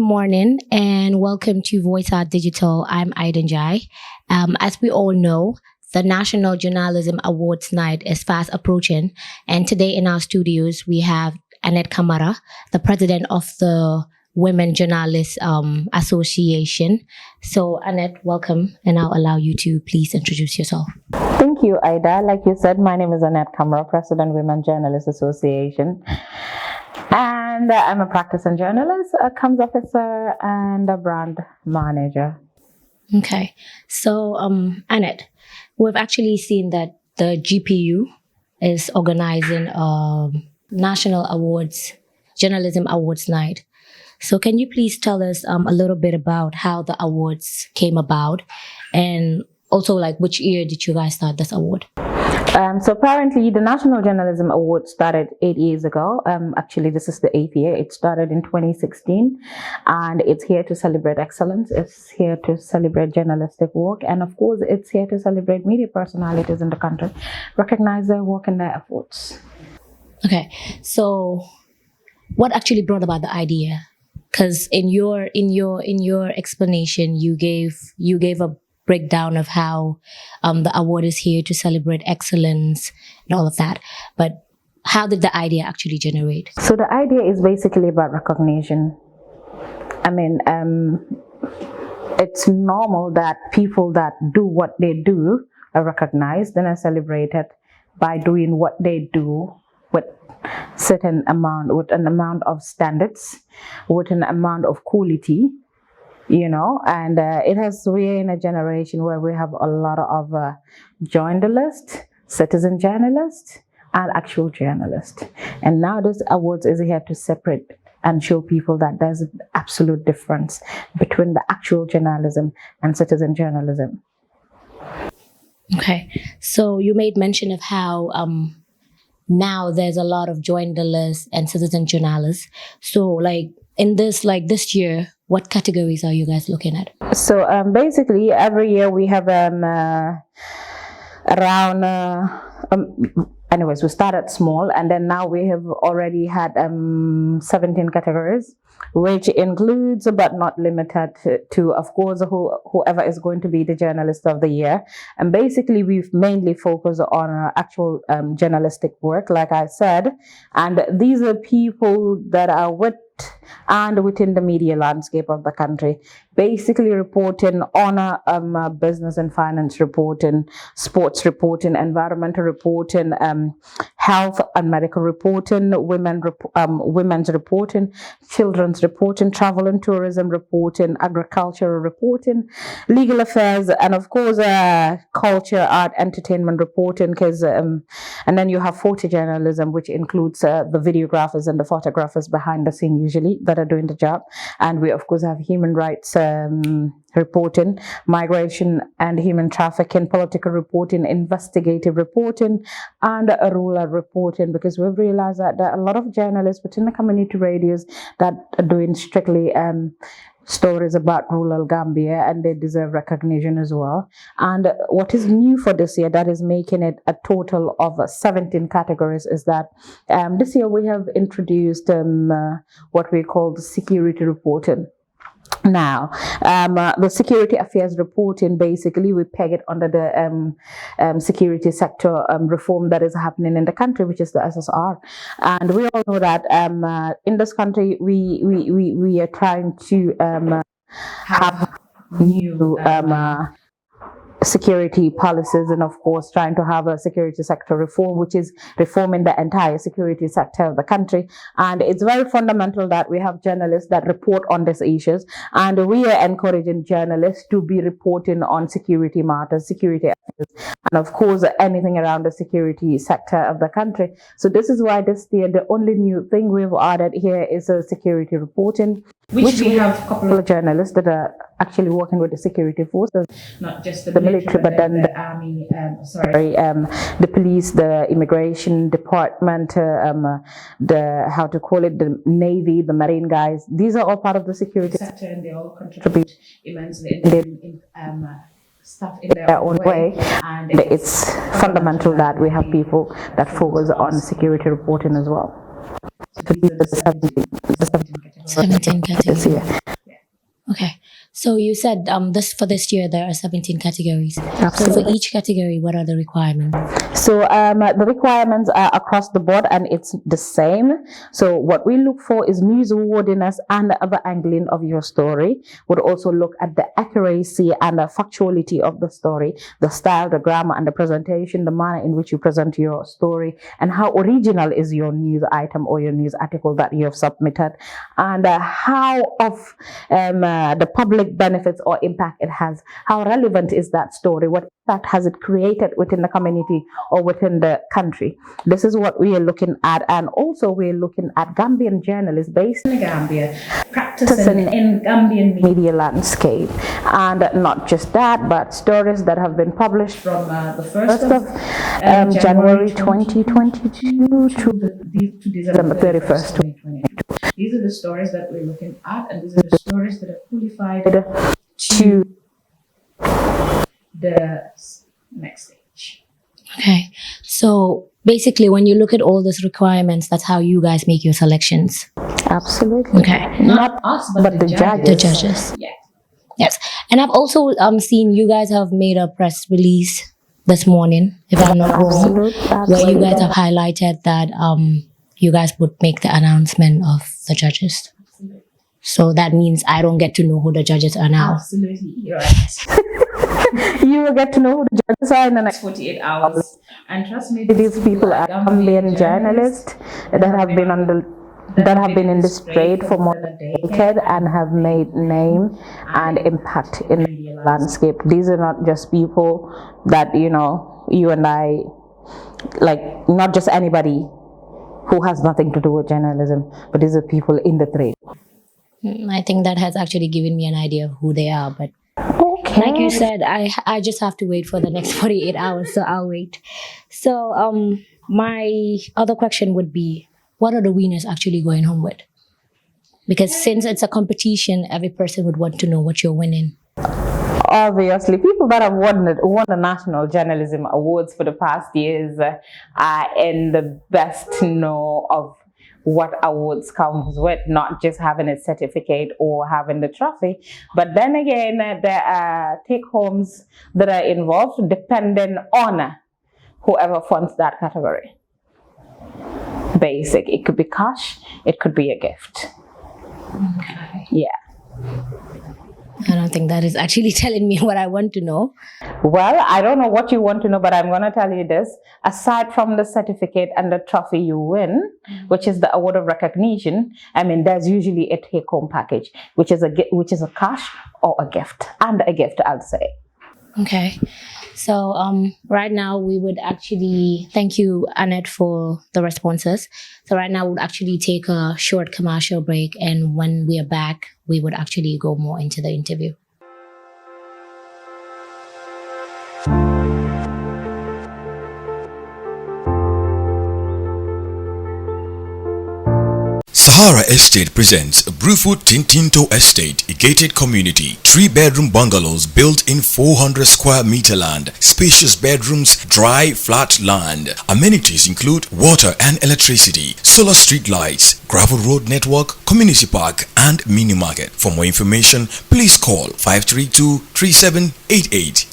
morning and welcome to Voice Out Digital. I'm Aiden Jai. As we all know, the National Journalism Awards night is fast approaching, and today in our studios we have Annette Camara, the president of the Women Journalists Association. So, Annette, welcome, and I'll allow you to please introduce yourself. Thank you, Ida. Like you said, my name is Annette Camara, President Women Journalists Association. And I'm a practicing journalist, a comms officer, and a brand manager. Okay. So, Annette, we've actually seen that the GPU is organizing a National Awards, Journalism Awards night. So can you please tell us a little bit about how the awards came about, and also like which year did you guys start this award? So apparently the National Journalism Award started 8 years ago. Actually, this is the 8th year. It started in 2016, and it's here to celebrate excellence. It's here to celebrate journalistic work, and of course, it's here to celebrate media personalities in the country, recognize their work and their efforts. Okay, so what actually brought about the idea? Because in your explanation, you gave a breakdown of how the award is here to celebrate excellence and all of that. But how did the idea actually generate? So the idea is basically about recognition. I mean, it's normal that people that do what they do are recognized and are celebrated by doing what they do with an amount of standards, with an amount of quality, and we're in a generation where we have a lot of journalists, citizen journalists, and actual journalists. And now this awards is here to separate and show people that there's an absolute difference between the actual journalism and citizen journalism. Okay, so you made mention of how now there's a lot of journalists and citizen journalists. So like in this year, what categories are you guys looking at? So basically every year we have anyways, we started small, and then now we have already had 17 categories, which includes but not limited to, of course, whoever is going to be the journalist of the year. And basically we've mainly focused on actual journalistic work, like I said, and these are people that are with and within the media landscape of the country, basically reporting on business and finance reporting, sports reporting, environmental reporting, health and medical reporting, women's reporting, children's reporting, travel and tourism reporting, agricultural reporting, legal affairs, and of course culture, art, entertainment reporting. And then you have photojournalism, which includes the videographers and the photographers behind the scene usually that are doing the job. And we of course have human rights reporting, migration and human trafficking, political reporting, investigative reporting, and rural reporting, because we've realized that there are a lot of journalists within the community radios that are doing strictly stories about rural Gambia, and they deserve recognition as well. And what is new for this year that is making it a total of 17 categories is that this year we have introduced what we call the security reporting. Now, the security affairs reporting, basically we peg it under the security sector reform that is happening in the country, which is the SSR. And we all know that in this country we are trying to have new security policies, and of course trying to have a security sector reform, which is reforming the entire security sector of the country. And it's very fundamental that we have journalists that report on these issues, and we are encouraging journalists to be reporting on security matters, security affairs, and of course anything around the security sector of the country. So this is why this year the only new thing we've added here is a security reporting, which we have a couple of journalists that are actually working with the security forces, not just the military, but then the army, the police, the immigration department, the navy, the marine guys. These are all part of the security sector, and they all contribute immensely in stuff in their own way. And it's fundamental that we have people that focus on security reporting as well. So these are the 17 categories. 17 categories. Okay. So you said this year there are 17 categories. So Absolutely. for each category, what are the requirements? So the requirements are across the board and it's the same. So what we look for is newsworthiness and the angling of your story. We'd also look at the accuracy and the factuality of the story, the style, the grammar and the presentation, the manner in which you present your story, and how original is your news item or your news article that you have submitted, and how of the public benefits or impact it has. How relevant is that story? What impact has it created within the community or within the country? This is what we are looking at. And also we're looking at Gambian journalists based in Gambia practicing in Gambian media landscape. And not just that, but stories that have been published from the 1st of January 2022 to December 31st, 2022. These are the stories that we're looking at, and these are the stories that are qualified to the next stage. Okay. So basically, when you look at all these requirements, that's how you guys make your selections. Absolutely. Okay. Not us, but the judges. The judges. Yeah. Yes. And I've also seen you guys have made a press release this morning, if I'm not wrong, where you guys have highlighted that you guys would make the announcement of the judges. Absolutely. So that means I don't get to know who the judges are now. Absolutely, you're right. You will get to know who the judges are in the next 48 hours. And trust me, these people are Gambian journalists that have been in this trade for more than a decade and have made name and impact in the landscape. These are not just people that, you and I, like, not just anybody who has nothing to do with journalism, but these are people in the trade. I think that has actually given me an idea of who they are. But okay, like you said, I just have to wait for the next 48 hours, so I'll wait. So my other question would be, what are the winners actually going home with? Because since it's a competition, every person would want to know what you're winning. Obviously, people that have won the National Journalism Awards for the past years are in the best know of what awards comes with, not just having a certificate or having the trophy. But then again, there are take-homes that are involved depending on whoever funds that category. Basic. It could be cash, it could be a gift. Okay. Yeah. I don't think that is actually telling me what I want to know. Well, I don't know what you want to know, but I'm going to tell you this. Aside from the certificate and the trophy you win, which is the award of recognition, I mean, there's usually a take-home package, which is a cash or a gift, and a gift, I'll say. Okay. So right now we would actually thank you, Annette, for the responses. So right now we would actually take a short commercial break, and when we are back, we would actually go more into the interview. Sahara Estate presents a Brewfoot Tintinto Estate, a gated community, 3-bedroom bungalows built in 400 square meter land, spacious bedrooms, dry, flat land. Amenities include water and electricity, solar street lights, gravel road network, community park, and mini market. For more information, please call 532-3788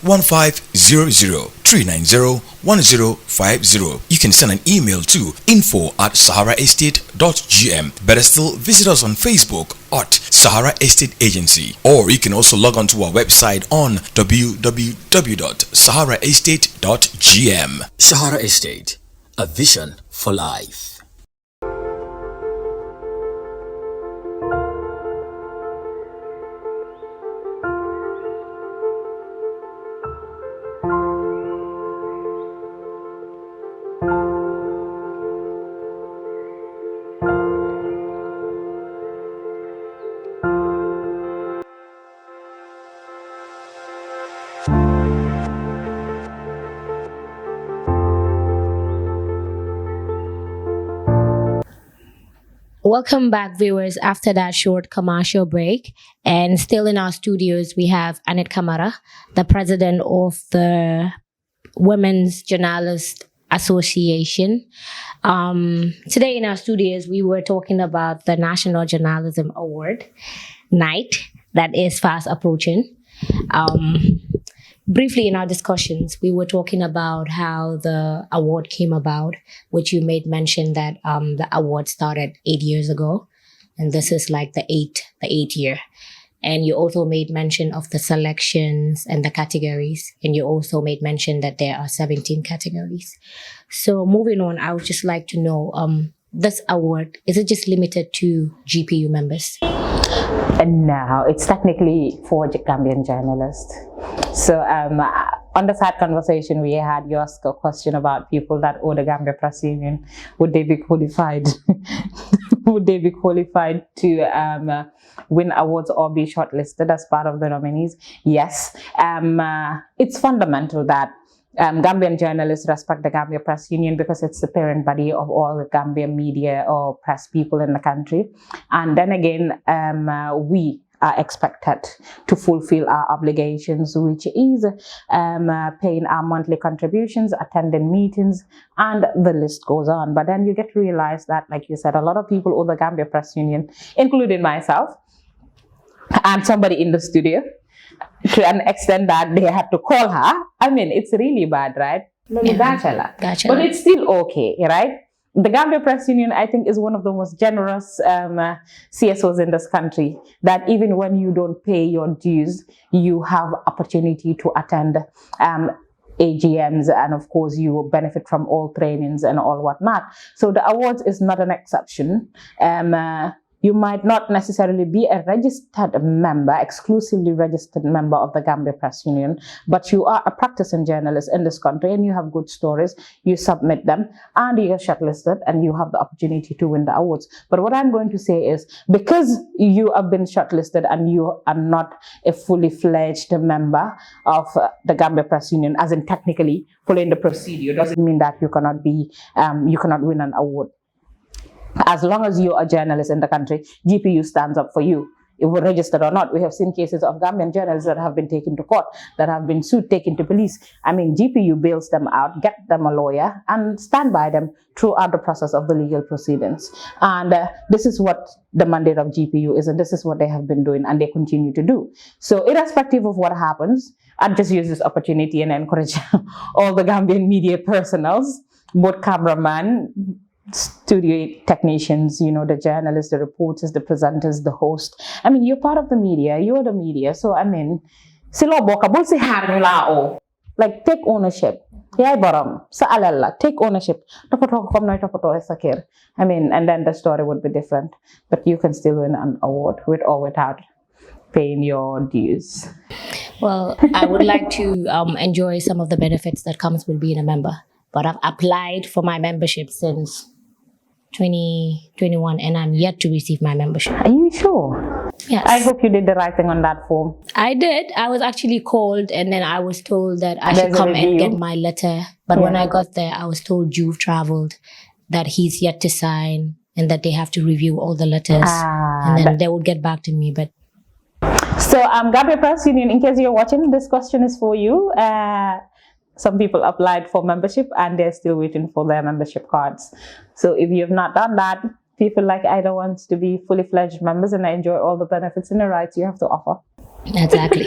788-1500 390-1050. You can send an email to info@saharaestate.gm. Better still, visit us on Facebook at Sahara Estate Agency, or you can also log on to our website on www.saharaestate.gm. Sahara Estate, a vision for life. Welcome back, viewers, after that short commercial break. And still in our studios, we have Annette Camara, the president of the Women's Journalists Association. Today in our studios, we were talking about the National Journalism Award. night that is fast approaching. Briefly in our discussions, we were talking about how the award came about, which you made mention that the award started 8 years ago, and this is like the eighth year. And you also made mention of the selections and the categories, and you also made mention that there are 17 categories. So moving on, I would just like to know, this award, is it just limited to GPU members? And now it's technically for Gambian journalists. So on the side conversation we had, you asked a question about people that owe the Gambia Press Union. Would they be qualified? Would they be qualified to win awards or be shortlisted as part of the nominees? Yes. It's fundamental that Gambian journalists respect the Gambia Press Union because it's the parent body of all the Gambian media or press people in the country. And then again, we are expected to fulfill our obligations, which is paying our monthly contributions, attending meetings, and the list goes on. But then you get to realize that, like you said, a lot of people owe the Gambia Press Union, including myself and somebody in the studio, to an extent that they have to call her. I mean, it's really bad, right? Gotcha. But it's still okay, right? The Gambia Press Union, I think, is one of the most generous CSOs in this country, that even when you don't pay your dues, you have opportunity to attend AGMs, and of course you will benefit from all trainings and all whatnot. So the awards is not an exception. You might not necessarily be a registered member, exclusively registered member of the Gambia Press Union, but you are a practicing journalist in this country and you have good stories, you submit them and you are shortlisted and you have the opportunity to win the awards. But what I'm going to say is, because you have been shortlisted and you are not a fully fledged member of the Gambia Press Union, as in technically following the procedure, doesn't mean that you cannot win an award. As long as you're a journalist in the country, GPU stands up for you, if we're registered or not. We have seen cases of Gambian journalists that have been taken to court, that have been sued, taken to police. I mean, GPU bails them out, get them a lawyer, and stand by them throughout the process of the legal proceedings. And this is what the mandate of GPU is, and this is what they have been doing, and they continue to do. So irrespective of what happens, I'd just use this opportunity and encourage all the Gambian media personnels, both cameramen, studio technicians, the journalists, the reporters, the presenters, the host. I mean, you're part of the media, you're the media. So, I mean, like, take ownership. Take ownership. I mean, and then the story would be different. But you can still win an award with or without paying your dues. Well, I would like to enjoy some of the benefits that comes with being a member. But I've applied for my membership since 2021 and I'm yet to receive my membership. Are you sure? Yes. I hope you did the right thing on that form. I did. I was actually called and then I was told that I should come and get my letter. But when I got there, I was told you've traveled, that he's yet to sign and that they have to review all the letters and then they would get back to me. But so, Gambia Press Union, in case you're watching, this question is for you. Some people applied for membership and they're still waiting for their membership cards. So if you have not done that, people like Ida wants to be fully fledged members and enjoy all the benefits and the rights you have to offer. Exactly.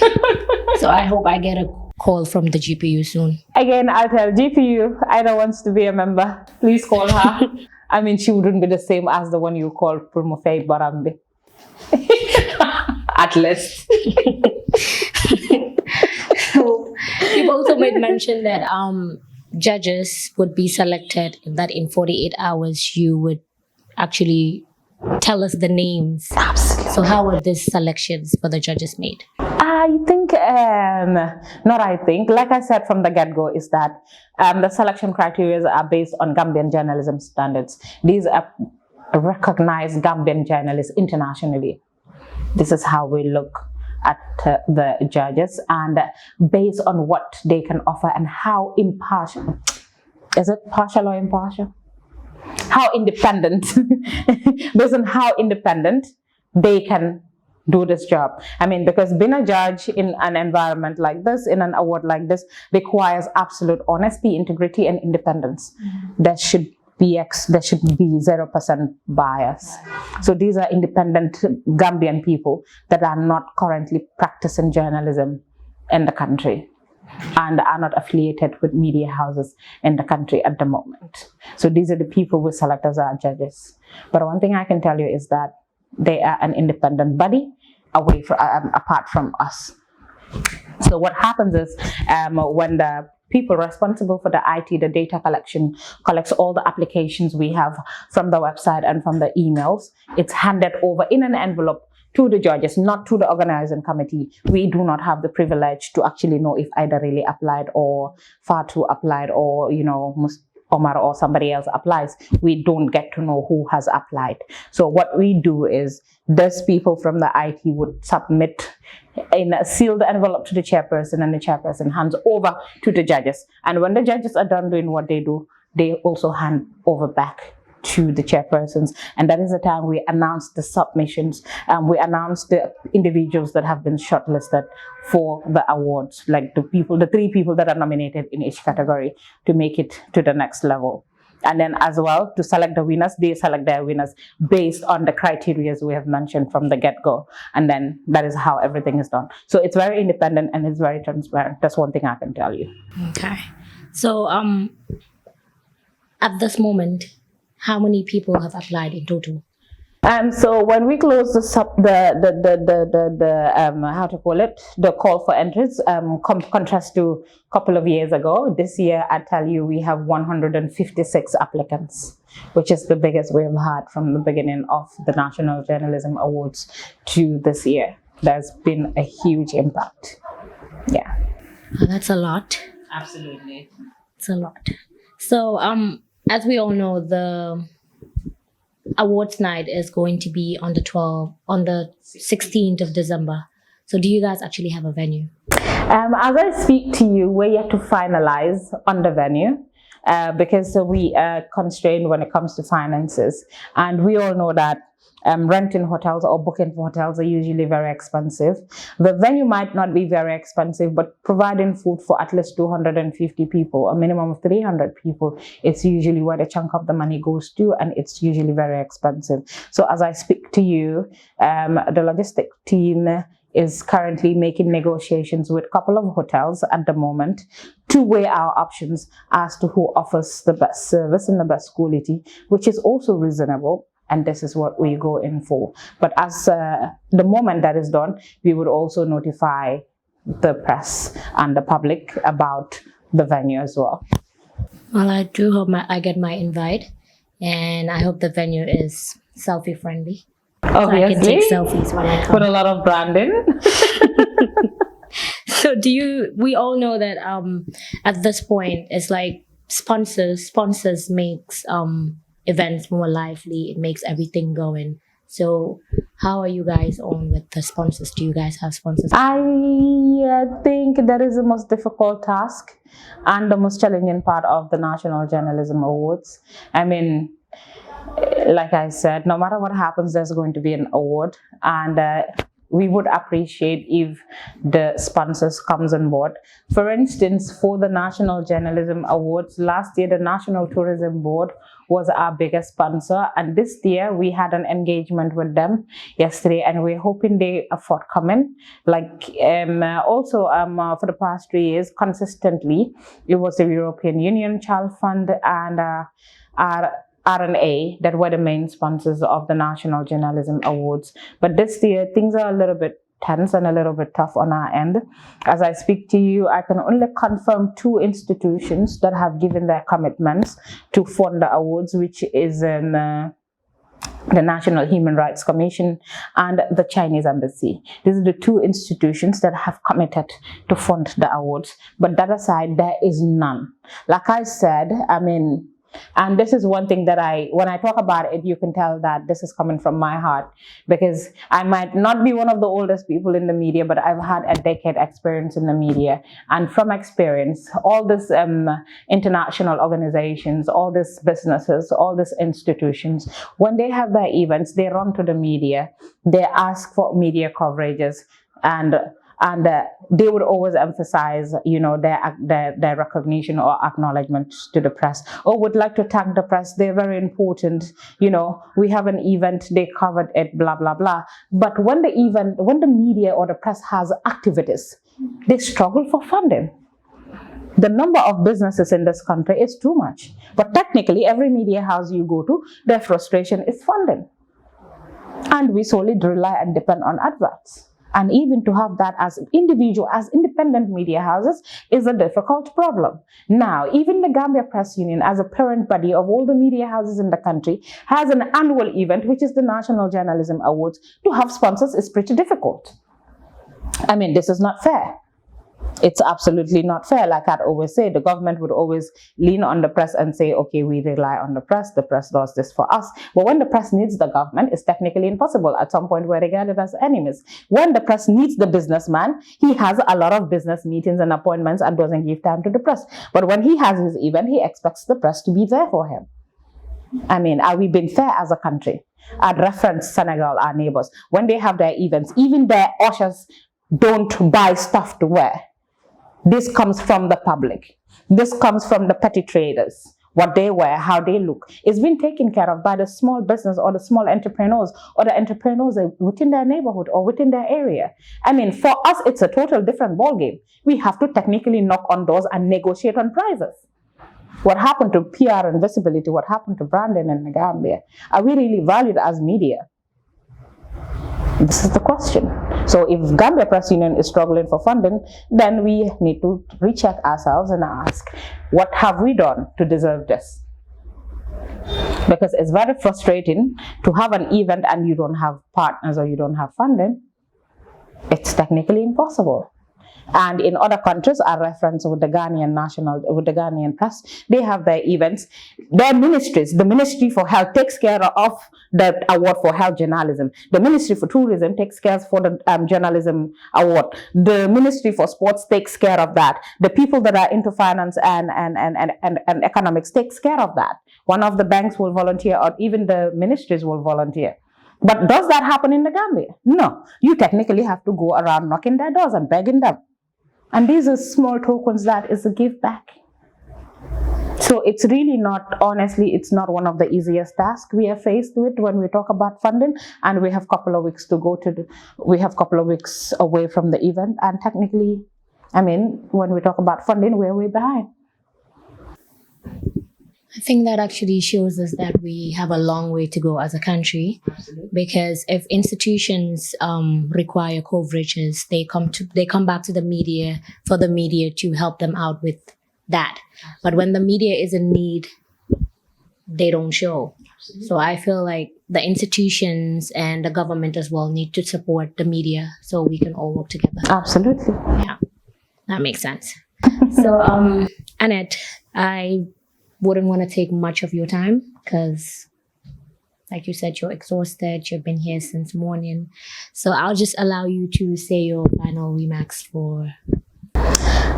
So I hope I get a call from the GPU soon. Again, I'll tell GPU, Ida wants to be a member. Please call her. I mean, she wouldn't be the same as the one you called Purmofei Barambi. At least. So you've also made mention that judges would be selected, that in 48 hours you would actually tell us the names. Absolutely. So how were these selections for the judges made? I think, like I said from the get-go, is that the selection criteria are based on Gambian journalism standards. These are recognized Gambian journalists internationally. This is how we look at the judges, and based on what they can offer and how impartial, is it partial or impartial? How independent, based on how independent they can do this job. I mean, because being a judge in an environment like this, in an award like this, requires absolute honesty, integrity, and independence. There should there should be 0% bias. So these are independent Gambian people that are not currently practicing journalism in the country and are not affiliated with media houses in the country at the moment. So these are the people we select as our judges. But one thing I can tell you is that they are an independent body apart from us. So what happens is when the people responsible for the IT, the data collection, collects all the applications we have from the website and from the emails, it's handed over in an envelope to the judges, not to the organizing committee. We do not have the privilege to actually know if Ida really applied or Fatu applied or, Omar or somebody else applies. We don't get to know who has applied. So what we do is those people from the IT would submit in a sealed envelope to the chairperson, and the chairperson hands over to the judges. And when the judges are done doing what they do, they also hand over back to the chairpersons. And that is the time we announce the submissions, and we announce the individuals that have been shortlisted for the awards, like the 3 people that are nominated in each category to make it to the next level. And then as well, to select the winners, they select their winners based on the criteria we have mentioned from the get-go. And then that is how everything is done. So it's very independent and it's very transparent. That's one thing I can tell you. Okay. So at this moment, how many people have applied in total? So when we close the call for entries, contrast to a couple of years ago, this year I tell you we have 156 applicants, which is the biggest we have had from the beginning of the National Journalism Awards to this year. There's been a huge impact. Yeah. That's a lot. Absolutely. It's a lot. So as we all know, the awards night is going to be on the 16th of December. So do you guys actually have a venue? As I speak to you, we're yet to finalize on the venue because we are constrained when it comes to finances. And we all know that renting hotels or booking for hotels are usually very expensive. The venue might not be very expensive, but providing food for at least 250 people, a minimum of 300 people, it's usually where the chunk of the money goes to, and it's usually very expensive. So as I speak to you, the logistic team is currently making negotiations with a couple of hotels at the moment to weigh our options as to who offers the best service and the best quality, which is also reasonable. And this is what we go in for. But as the moment that is done, we would also notify the press and the public about the venue as well. Well, I do hope I get my invite, and I hope the venue is selfie friendly. Obviously, so I can take selfies when I come. Put a lot of branding. So we all know that at this point it's like sponsors makes events more lively. It makes everything going. So how are you guys on with the sponsors? Do you guys have sponsors? I think that is the most difficult task and the most challenging part of the National Journalism Awards. I mean, like I said, no matter what happens, there's going to be an award, and we would appreciate if the sponsors comes on board. For instance, for the National Journalism Awards, last year the National Tourism Board was our biggest sponsor, and this year we had an engagement with them yesterday, and we're hoping they are forthcoming. Also for the past 3 years, consistently, it was the European Union Child Fund and our RNA that were the main sponsors of the National Journalism Awards. But this year, things are a little bit tense and a little bit tough on our end. As I speak to you, I can only confirm 2 institutions that have given their commitments to fund the awards, which is the National Human Rights Commission and the Chinese Embassy. These are the 2 institutions that have committed to fund the awards. But that aside, there is none. Like I said, and this is one thing that when I talk about it, you can tell that this is coming from my heart, because I might not be one of the oldest people in the media, but I've had a decade experience in the media. And from experience, all these international organizations, all these businesses, all these institutions, when they have their events, they run to the media, they ask for media coverages, and And they would always emphasize, their recognition or acknowledgement to the press. Oh, would like to thank the press. They're very important. We have an event, they covered it, blah, blah, blah. But when the media or the press has activities, they struggle for funding. The number of businesses in this country is too much. But technically, every media house you go to, their frustration is funding. And we solely rely and depend on adverts. And even to have that as independent media houses is a difficult problem. Now, even the Gambia Press Union, as a parent body of all the media houses in the country, has an annual event, which is the National Journalism Awards. To have sponsors is pretty difficult. I mean, this is not fair. It's absolutely not fair. Like I'd always say, the government would always lean on the press and say, okay, we rely on the press does this for us. But when the press needs the government, it's technically impossible. At some point, we're regarded as enemies. When the press needs the businessman, he has a lot of business meetings and appointments and doesn't give time to the press. But when he has his event, he expects the press to be there for him. I mean, are we being fair as a country? I'd reference Senegal, our neighbors. When they have their events, even their ushers don't buy stuff to wear. This comes from the public. This comes from the petty traders. What they wear, how they look, is being taken care of by the small business or the small entrepreneurs or the entrepreneurs within their neighborhood or within their area. I mean, for us, it's a total different ballgame. We have to technically knock on doors and negotiate on prices. What happened to PR and visibility? What happened to branding in the Gambia? Are we really valued as media? This is the question. So if Gambia Press Union is struggling for funding, then we need to recheck ourselves and ask, what have we done to deserve this? Because it's very frustrating to have an event and you don't have partners or you don't have funding. It's technically impossible. And in other countries, I reference with the Ghanaian press, they have their events. Their ministries, the Ministry for Health takes care of the award for health journalism. The Ministry for Tourism takes care for the journalism award. The Ministry for Sports takes care of that. The people that are into finance and economics takes care of that. One of the banks will volunteer, or even the ministries will volunteer. But does that happen in the Gambia? No. You technically have to go around knocking their doors and begging them. And these are small tokens that is a give back. So it's really not, honestly, it's not one of the easiest tasks we are faced with when we talk about funding. And we have a couple of weeks to go we have a couple of weeks away from the event. And technically, I mean, when we talk about funding, we're way behind. I think that actually shows us that we have a long way to go as a country. Absolutely. Because if institutions require coverages, they come back to the media for the media to help them out with that. Absolutely. But when the media is in need, they don't show. Absolutely. So I feel like the institutions and the government as well need to support the media so we can all work together. Absolutely. Yeah, that makes sense. So Annette, I wouldn't want to take much of your time because, like you said, you're exhausted. You've been here since morning. So I'll just allow you to say your final remarks for...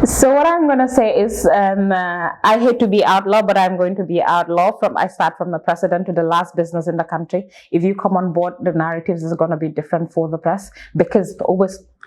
So what I'm going to say is, I hate to be outlaw, but I'm going to be outlaw. I start from the president to the last business in the country. If you come on board, the narratives is going to be different for the press, because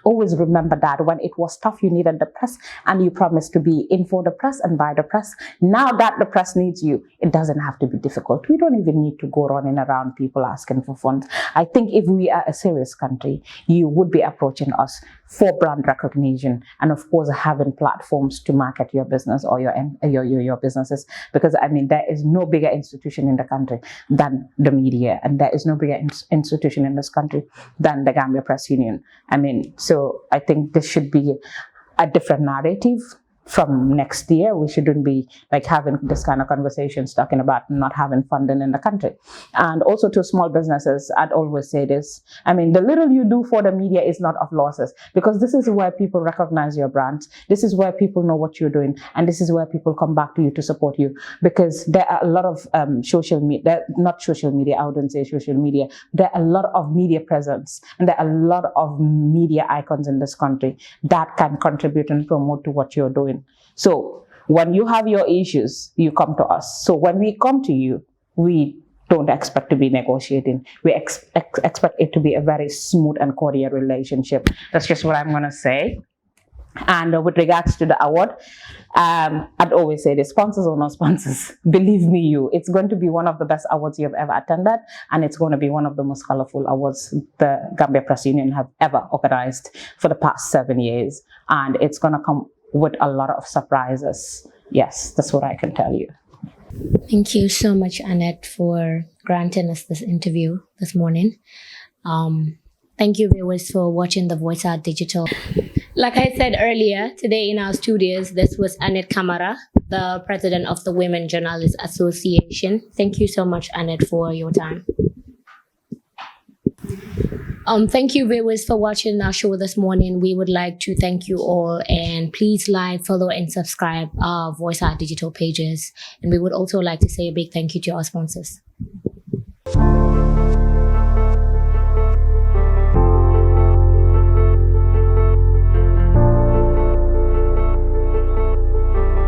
always remember that when it was tough, you needed the press and you promised to be in for the press and by the press. Now that the press needs you, it doesn't have to be difficult. We don't even need to go running around people asking for funds. I think if we are a serious country, you would be approaching us for brand recognition and, of course, having platforms to market your business or your businesses. Because, I mean, there is no bigger institution in the country than the media, and there is no bigger institution in this country than the Gambia Press Union. I mean, so I think this should be a different narrative from next year. We shouldn't be like having this kind of conversations talking about not having funding in the country. And also to small businesses, I'd always say this. I mean, the little you do for the media is not of losses, because this is where people recognize your brands. This is where people know what you're doing. And this is where people come back to you to support you, because there are a lot of social media, not social media, I wouldn't say social media. There are a lot of media presence, and there are a lot of media icons in this country that can contribute and promote to what you're doing. So when you have your issues, you come to us. So when we come to you, we don't expect to be negotiating. We expect it to be a very smooth and cordial relationship. That's just what I'm going to say. And with regards to the award, I'd always say the sponsors or no sponsors, believe me, it's going to be one of the best awards you've ever attended, and it's going to be one of the most colorful awards the Gambia Press Union have ever organized for the past 7 years, and it's going to come with a lot of surprises. Yes, that's what I can tell you. Thank you so much, Annette, for granting us this interview this morning. Thank you, viewers, for watching the Voice Out Digital. Like I said earlier, today in our studios, this was Annette Camara, the president of the Women Journalists Association. Thank you so much, Annette, for your time. Thank you, viewers, for watching our show this morning. We would like to thank you all, and please like, follow, and subscribe our Voice Out Digital pages. And we would also like to say a big thank you to our sponsors.